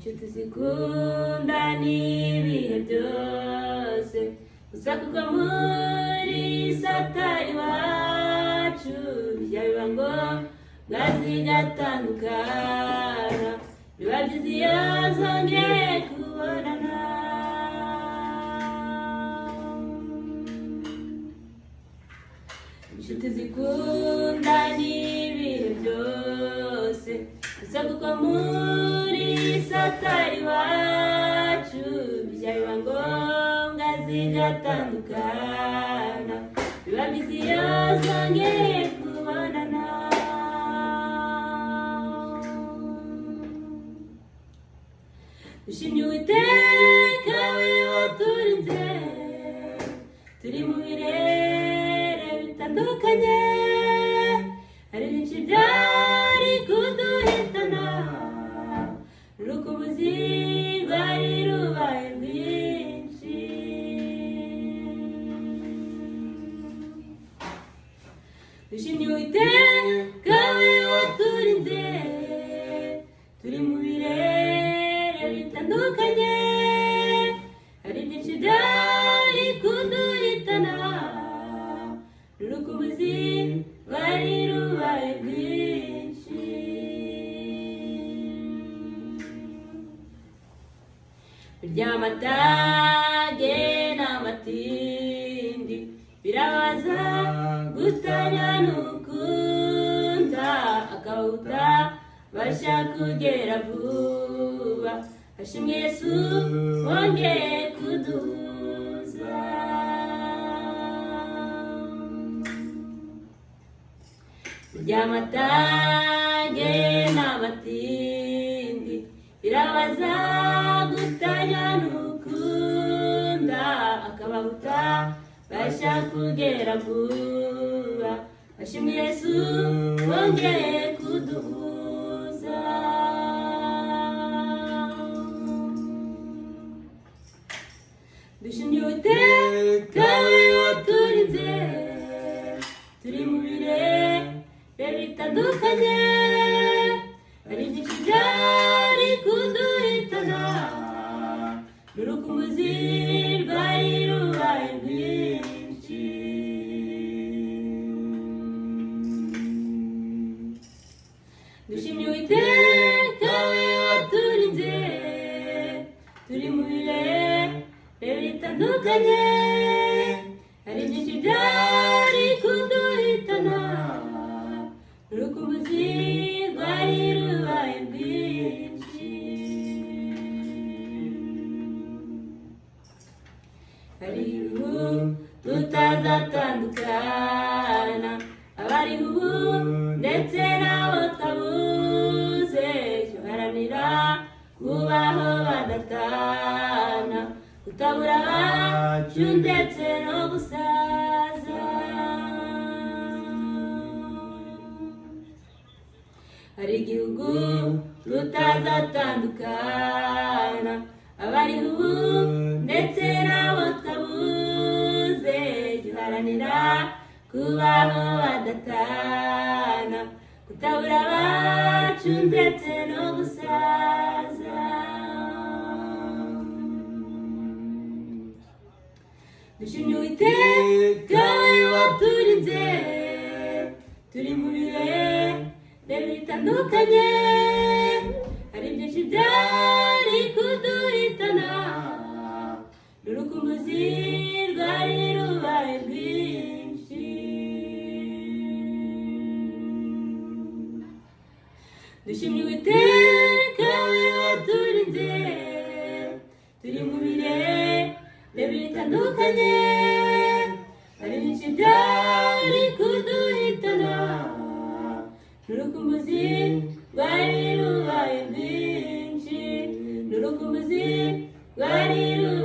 inshuti zikunda n'ibihe byose gusa kuko muri satani wacu bijya biba ngombwa zigatandukana, biba byiza iyo zongeye kubonana. Inshuti zikunda n'ibihe byose gusa kuko muri satani wacu bijya biba ngombwa zigatandukana, biba byiza iyo zongeye kubonana. Dushimye Uwiteka we waturinze, turi mu birere bitandukanye, hari byinshi byari kuduhitana, urukumbuzi rwari rubaye rwinshi. Dushimye Uwiteka we waturinze, turi mu birere bitandukanye, hari byinshi byari kuduhitana, urukumbuzi rwari rubaye rwinshi. Burya amatage n'amatindi birabaza gutanya n'ukunda akabuta basha kugera vuba. Hashimwe Yesu wongeye kuduhuza. Burya amatage n'amatindi birabaza gutanya n'ukunda akabahuta basha kugera vuba. Hashimwe Yesu wongeye kuduhuza. Dushimye Uwiteka we waturinze, turi mu birere bitandukanye, hari byinshi byari kuduhitana, n'urukumbuzi rwari rubaye rwinshi. Dushimye Uwiteka we waturinze, turi mu birere bitandukanye, hari byinshi byari kuduhitana, urukumbuzi rwari rubaye rwinshi. Hari ubu tutazatandukana, abari ubu ndetse n'abo twabuze, duharanira kubaho badatana, kutabura abacu ndetse no gusaza. Hari igihugu tutazatandukana, abari ubu ndetse n'abo twabuze, duharanira kubaho badatana, kutabura abacu ndetse no gusaza. Dushimye Uwiteka we waturinze, turi mu birere bitandukanye, hari byinshi byari kuduhitana, n'urukumbuzi rwari rubaye rwinshi. Dushimye Uwiteka we waturinze, turi mu birere bitandukanye, hari byinshi byari kuduhitana, n'urukumbuzi rwari rubaye rwinshi, n'urukumbuzi rwari rubaye